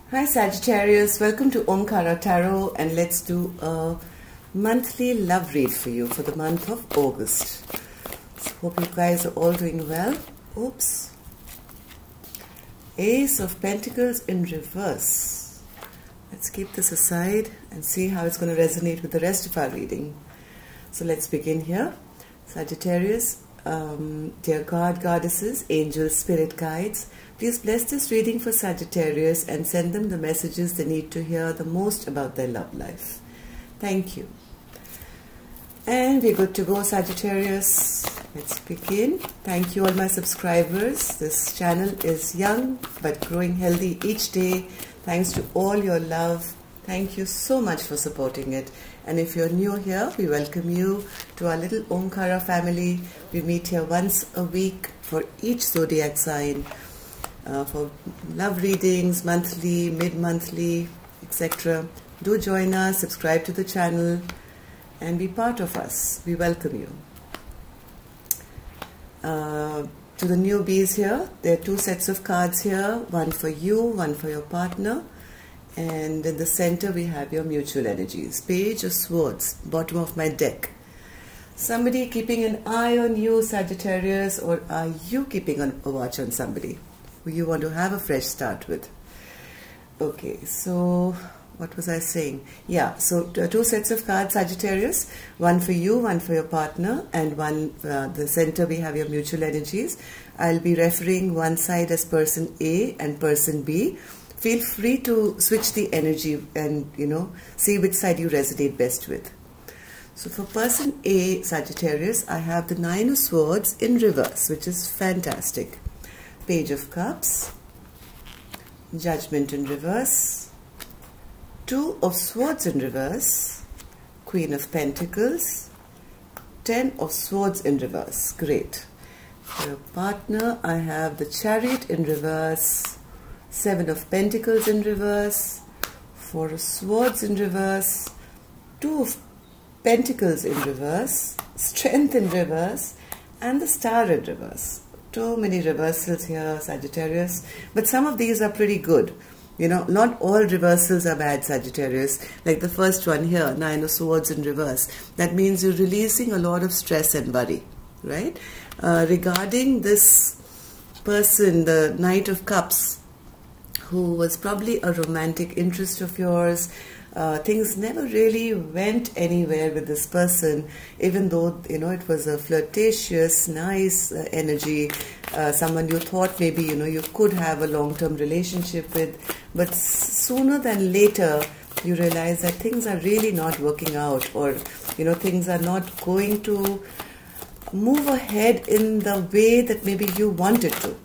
Hi Sagittarius, welcome to Omkara Tarot, and let's do a monthly love read for you for the month of August. So hope you guys are all doing well. Oops. Ace of Pentacles in reverse. Let's keep this aside and see how it's going to resonate with the rest of our reading. So let's begin here. Sagittarius, dear God, goddesses, angels, spirit guides, please bless this reading for Sagittarius and send them the messages they need to hear the most about their love life. Thank you. And we're good to go, Sagittarius. Let's begin. Thank you all my subscribers. This channel is young but growing healthy each day. Thanks to all your love. Thank you so much for supporting it. And if you're new here, we welcome you to our little Omkara family. We meet here once a week for each zodiac sign. For love readings, monthly, mid-monthly, etc. Do join us, subscribe to the channel, and be part of us. We welcome you. To the newbies here, there are two sets of cards here, one for you, one for your partner. And in the center we have your mutual energies. Page of Swords, bottom of my deck. Somebody keeping an eye on you, Sagittarius, or are you keeping a watch on somebody who you want to have a fresh start with? Okay, so what was I saying? Yeah, so two sets of cards, Sagittarius. One for you, one for your partner, and one, the center we have your mutual energies. I'll be referring one side as person A and person B. Feel free to switch the energy and, see which side you resonate best with. So for person A, Sagittarius, I have the Nine of Swords in reverse, which is fantastic. Page of Cups, Judgment in reverse, Two of Swords in reverse, Queen of Pentacles, Ten of Swords in reverse. Great. For your partner, I have the Chariot in reverse, Seven of Pentacles in reverse, Four of Swords in reverse, Two of Pentacles in reverse, Strength in reverse, and the Star in reverse. Too many reversals here, Sagittarius, but some of these are pretty good. Not all reversals are bad, Sagittarius. Like the first one here, Nine of Swords in reverse. That means you're releasing a lot of stress and worry, right? Regarding this person, the Knight of Cups, who was probably a romantic interest of yours. Things never really went anywhere with this person, even though, it was a flirtatious, nice energy, someone you thought maybe, you could have a long-term relationship with, but sooner than later, you realize that things are really not working out, or, things are not going to move ahead in the way that maybe you wanted to.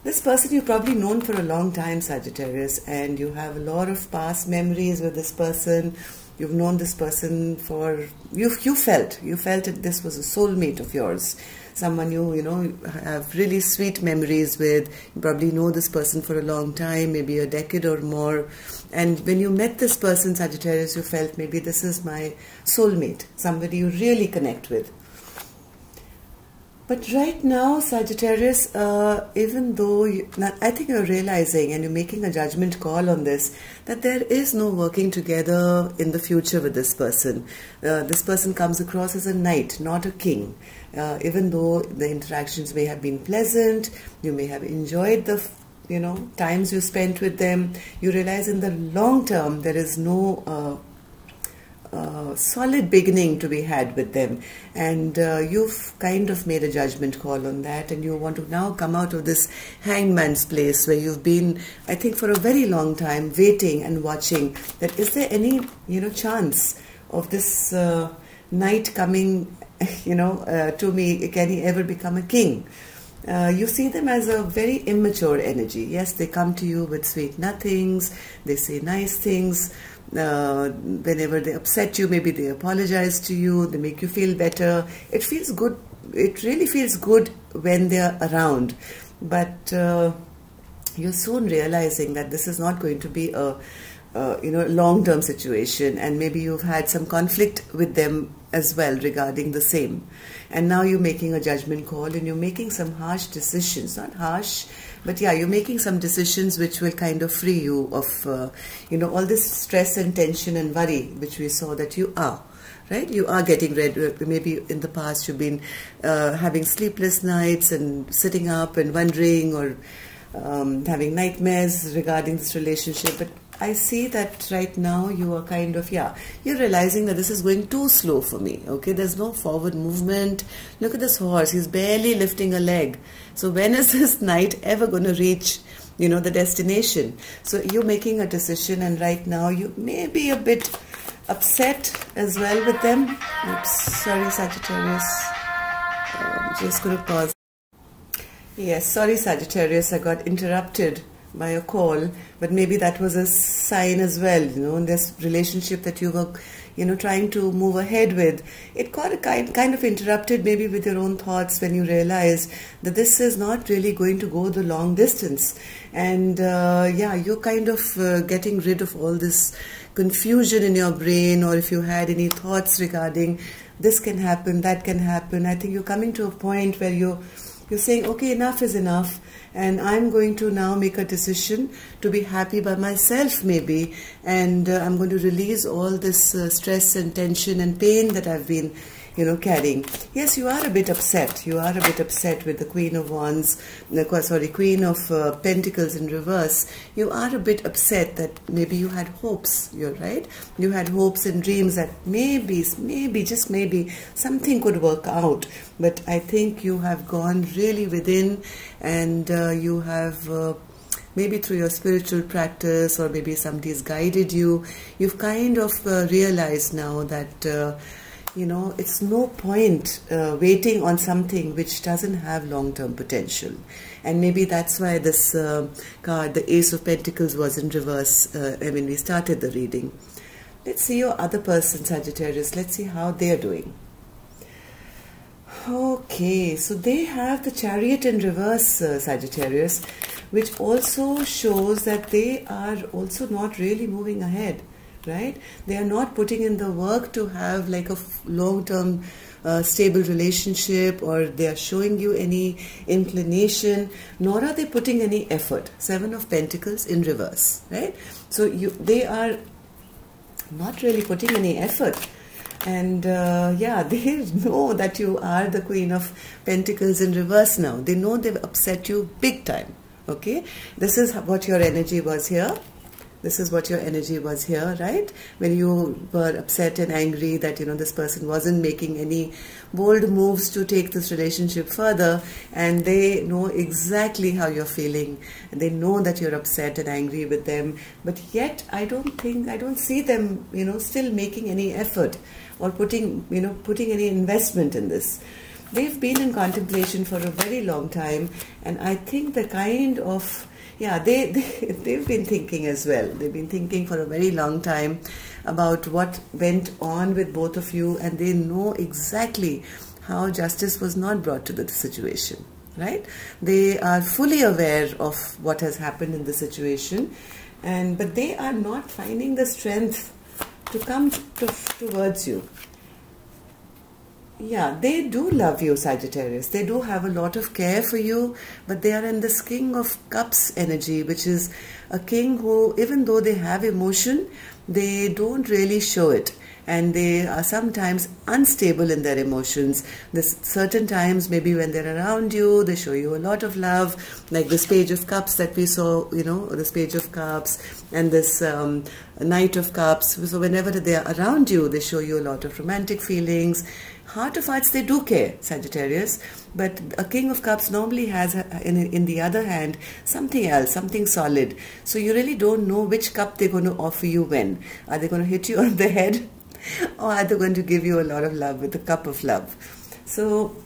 This person you've probably known for a long time, Sagittarius, and you have a lot of past memories with this person. You've known this person for, you felt that this was a soulmate of yours. Someone you have really sweet memories with. You probably know this person for a long time, maybe a decade or more. And when you met this person, Sagittarius, you felt maybe this is my soulmate, somebody you really connect with. But right now, Sagittarius, even though I think you're realizing and you're making a judgment call on this, that there is no working together in the future with this person. This person comes across as a knight, not a king. Even though the interactions may have been pleasant, you may have enjoyed the times you spent with them, you realize in the long term there is no solid beginning to be had with them, and you've kind of made a judgment call on that, and you want to now come out of this hangman's place where you've been, I think, for a very long time waiting and watching that is there any chance of this knight coming to me, can he ever become a king? You see them as a very immature energy. Yes, they come to you with sweet nothings, they say nice things. Whenever they upset you, maybe they apologize to you, they make you feel better. It feels good. It really feels good when they're around. But you're soon realizing that this is not going to be a long-term situation, and maybe you've had some conflict with them as well regarding the same. And now you're making a judgment call and you're making some harsh decisions. Not harsh, But yeah, you're making some decisions which will kind of free you of, all this stress and tension and worry, which we saw that you are. Right? You are getting rid. Maybe in the past you've been having sleepless nights and sitting up and wondering, or having nightmares regarding this relationship. But I see that right now you are kind of, you're realizing that this is going too slow for me. Okay, there's no forward movement. Look at this horse. He's barely lifting a leg. So when is this knight ever going to reach, the destination? So you're making a decision, and right now you may be a bit upset as well with them. Oops, sorry, Sagittarius. Just going to pause. Yes, sorry, Sagittarius, I got interrupted by a call, but maybe that was a sign as well, in this relationship that you were, trying to move ahead with. It got a kind of interrupted maybe with your own thoughts when you realize that this is not really going to go the long distance. And you're kind of getting rid of all this confusion in your brain, or if you had any thoughts regarding this can happen, that can happen. I think you're coming to a point where you're saying, okay, enough is enough, and I'm going to now make a decision to be happy by myself maybe, and I'm going to release all this stress and tension and pain that I've been carrying. Yes, you are a bit upset. You are a bit upset with the Queen of Wands, Queen of Pentacles in reverse. You are a bit upset that maybe you had hopes, you're right? You had hopes and dreams that maybe, just maybe, something could work out. But I think you have gone really within, and you have maybe through your spiritual practice, or maybe somebody's guided you, you've kind of realized now that it's no point waiting on something which doesn't have long-term potential. And maybe that's why this card, the Ace of Pentacles, was in reverse when we started the reading. Let's see your other person, Sagittarius. Let's see how they're doing. Okay, so they have the Chariot in reverse, Sagittarius, which also shows that they are also not really moving ahead. Right? They are not putting in the work to have like a long-term stable relationship, or they are showing you any inclination, nor are they putting any effort. Seven of Pentacles in reverse, right? So they are not really putting any effort. And they know that you are the Queen of Pentacles in reverse now. They know they've upset you big time. Okay? This is what your energy was here. This is what your energy was here, right? When you were upset and angry that, this person wasn't making any bold moves to take this relationship further, and they know exactly how you're feeling. And they know that you're upset and angry with them, but yet I don't see them, still making any effort or putting any investment in this. They've been in contemplation for a very long time, and I think the kind of they've been thinking as well. They've been thinking for a very long time about what went on with both of you, and they know exactly how justice was not brought to the situation, right? They are fully aware of what has happened in the situation, but they are not finding the strength to come towards you. Yeah, they do love you, Sagittarius. They do have a lot of care for you, but they are in this King of Cups energy, which is a king who, even though they have emotion, they don't really show it. And they are sometimes unstable in their emotions. There's certain times, maybe when they're around you, they show you a lot of love, like this Page of Cups that we saw, this Page of Cups and this Knight of Cups. So whenever they are around you, they show you a lot of romantic feelings. Heart of Hearts, they do care, Sagittarius, but a King of Cups normally has, in the other hand, something else, something solid. So you really don't know which cup they're going to offer you when. Are they going to hit you on the head, or are they going to give you a lot of love with the cup of love? So,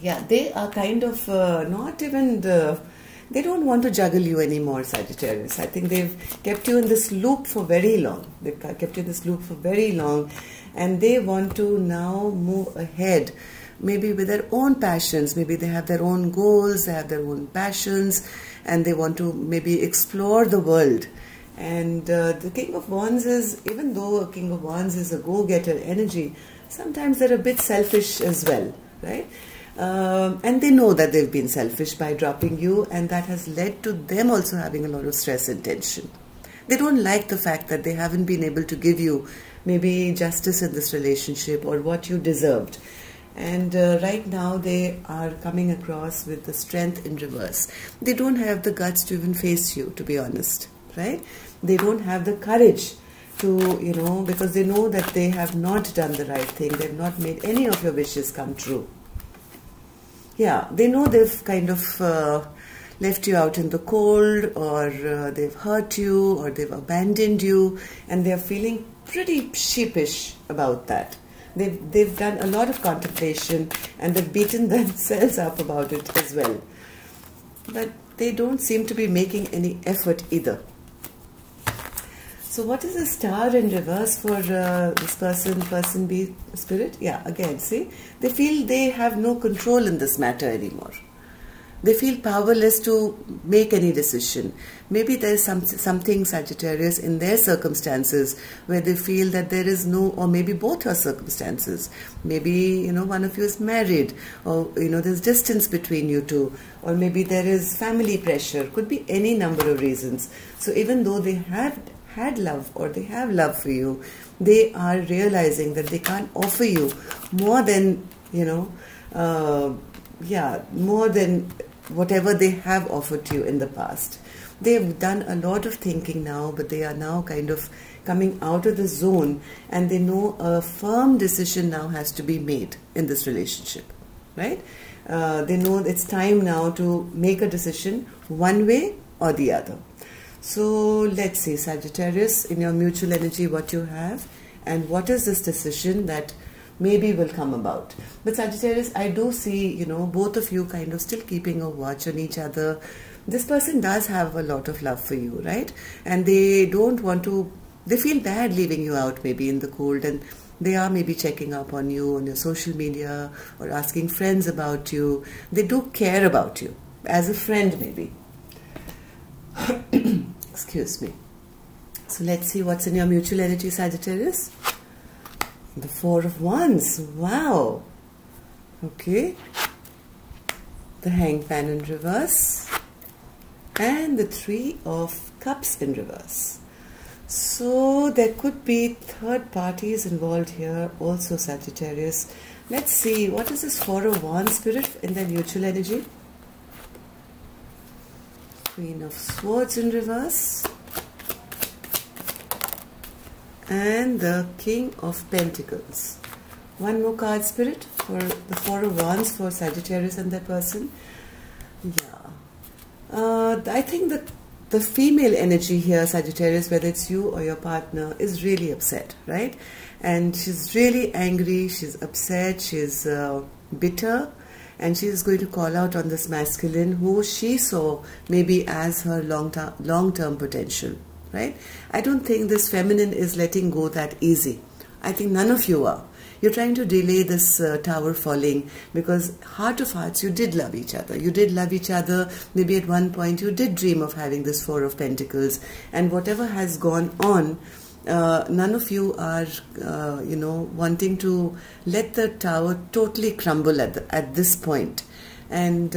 yeah, they are kind of not even they don't want to juggle you anymore, Sagittarius. I think they've kept you in this loop for very long. They've kept you in this loop for very long. And they want to now move ahead, maybe with their own passions. Maybe they have their own goals, they have their own passions, and they want to maybe explore the world. And the King of Wands is, even though a King of Wands is a go-getter energy, sometimes they're a bit selfish as well, right? And they know that they've been selfish by dropping you, and that has led to them also having a lot of stress and tension. They don't like the fact that they haven't been able to give you maybe justice in this relationship or what you deserved. And right now they are coming across with the strength in reverse. They don't have the guts to even face you, to be honest, right? They don't have the courage to, because they know that they have not done the right thing. They've not made any of your wishes come true. Yeah, they know they've kind of left you out in the cold, or they've hurt you, or they've abandoned you, and they're feeling pretty sheepish about that. They've done a lot of contemplation, and they've beaten themselves up about it as well. But they don't seem to be making any effort either. So what is the star in reverse for this person B spirit? Yeah, again, see, they feel they have no control in this matter anymore. They feel powerless to make any decision. Maybe there is something, Sagittarius, in their circumstances where they feel that there is no, or maybe both are circumstances. Maybe, one of you is married, or, there's distance between you two, or maybe there is family pressure. Could be any number of reasons. So even though they have had love, or they have love for you, they are realizing that they can't offer you more than, more than whatever they have offered to you in the past. They've done a lot of thinking now, but they are now kind of coming out of the zone, and they know a firm decision now has to be made in this relationship, right? They know it's time now to make a decision one way or the other. So let's see, Sagittarius, in your mutual energy, what you have, and what is this decision that maybe will come about. But Sagittarius, I do see, both of you kind of still keeping a watch on each other. This person does have a lot of love for you, right? And they don't want to, they feel bad leaving you out maybe in the cold, and they are maybe checking up on you on your social media or asking friends about you. They do care about you as a friend maybe. Excuse me. So let's see what's in your mutual energy, Sagittarius. The Four of Wands. Wow. Okay. The Hangman in reverse. And the Three of Cups in reverse. So there could be third parties involved here also, Sagittarius. Let's see. What is this Four of Wands spirit in their mutual energy? Queen of Swords in reverse. And the King of Pentacles. One more card, Spirit, for the Four of Wands for Sagittarius and that person. Yeah. I think that the female energy here, Sagittarius, whether it's you or your partner, is really upset, right? And she's really angry, she's upset, she's bitter, and she is going to call out on this masculine who she saw maybe as her long-term potential. Right? I don't think this feminine is letting go that easy. I think none of you are. You're trying to delay this tower falling, because heart of hearts, you did love each other. You did love each other. Maybe at one point you did dream of having this Four of Pentacles. And whatever has gone on, none of you are, wanting to let the tower totally crumble at this point. And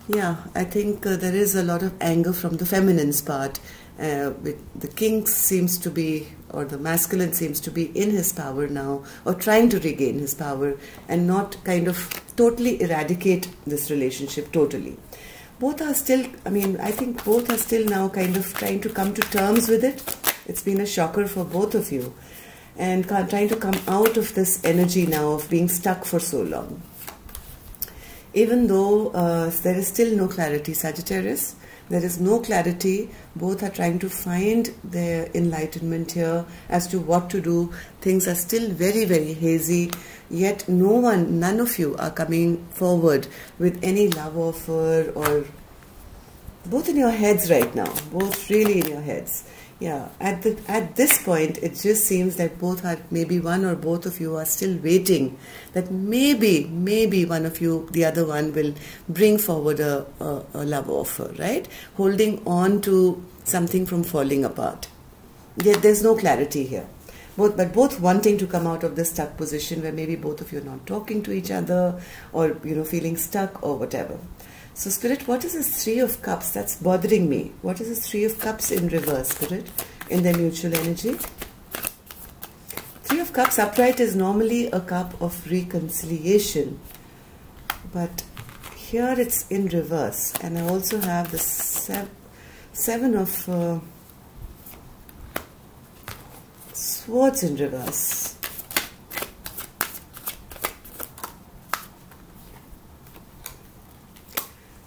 yeah, I think there is a lot of anger from the feminine's part. The king seems to be, or the masculine seems to be in his power now, or trying to regain his power and not kind of totally eradicate this relationship totally. Both are still, I think both are still now kind of trying to come to terms with it. It's been a shocker for both of you, and trying to come out of this energy now of being stuck for so long. Even though there is still no clarity, Sagittarius, there is no clarity. Both are trying to find their enlightenment here as to what to do. Things are still very, very hazy. Yet none of you are coming forward with any love offer, or both in your heads right now. Both really in your heads. Yeah, at this point, it just seems that both are, maybe one or both of you are still waiting that maybe one of you, the other one, will bring forward a love offer, right? Holding on to something from falling apart. Yet there's no clarity here. both wanting to come out of this stuck position where maybe both of you are not talking to each other, or feeling stuck or whatever. So Spirit, what is this Three of Cups that's bothering me? What is this Three of Cups in reverse, Spirit, in their mutual energy? Three of Cups upright is normally a cup of reconciliation, but here it's in reverse. And I also have the Seven of Swords in reverse.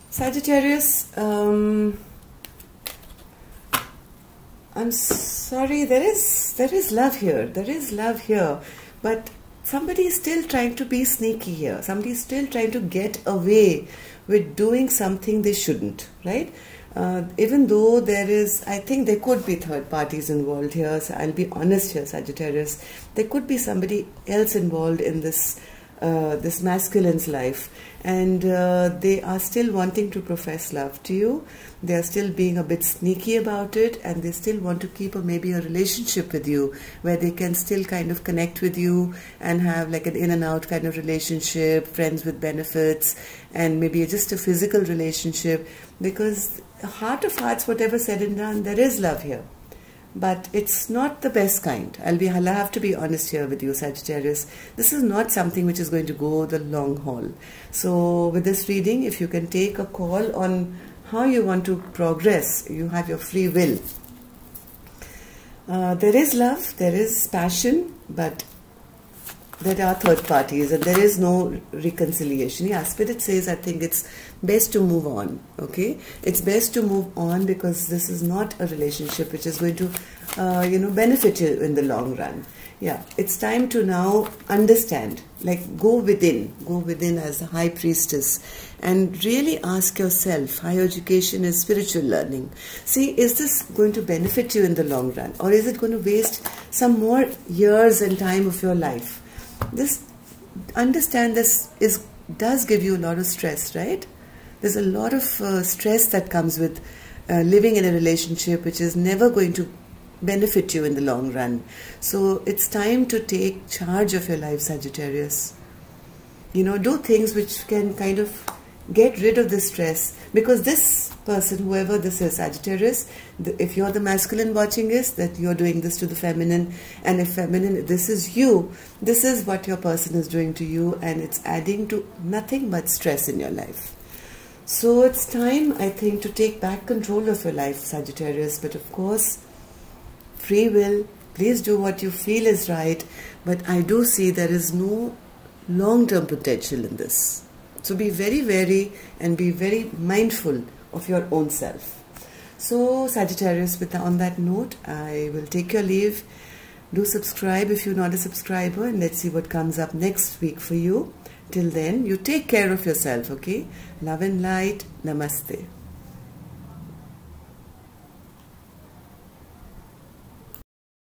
Sagittarius, I'm sorry, there is love here. There is love here, but somebody is still trying to be sneaky here. Somebody is still trying to get away with doing something they shouldn't, right? Even though I think there could be third parties involved here. So I'll be honest here, Sagittarius. There could be somebody else involved in this masculine's life, and they are still wanting to profess love to you. They are still being a bit sneaky about it, and they still want to keep maybe a relationship with you where they can still kind of connect with you and have like an in and out kind of relationship, friends with benefits, and maybe just a physical relationship, because heart of hearts, whatever said and done, there is love here. But it's not the best kind. I'll have to be honest here with you, Sagittarius. This is not something which is going to go the long haul. So with this reading, if you can take a call on how you want to progress, you have your free will. There is love, there is passion, but there are third parties and there is no reconciliation. Yeah, Spirit says I think it's best to move on, okay? It's best to move on because this is not a relationship which is going to, benefit you in the long run. Yeah, it's time to now understand, like go within as a high priestess and really ask yourself, higher education is spiritual learning. See, is this going to benefit you in the long run, or is it going to waste some more years and time of your life? Understand this does give you a lot of stress, right? There's a lot of stress that comes with living in a relationship which is never going to benefit you in the long run. So it's time to take charge of your life, Sagittarius. Do things which can kind of get rid of the stress, because this person, whoever this is, Sagittarius, if you're the masculine watching this, that you're doing this to the feminine, and if feminine, this is you, this is what your person is doing to you, and it's adding to nothing but stress in your life. So it's time, I think, to take back control of your life, Sagittarius. But of course, free will, please do what you feel is right, but I do see there is no long-term potential in this. So be very wary and be very mindful of your own self. So Sagittarius, on that note, I will take your leave. Do subscribe if you're not a subscriber, and let's see what comes up next week for you. Till then, you take care of yourself, okay? Love and light. Namaste.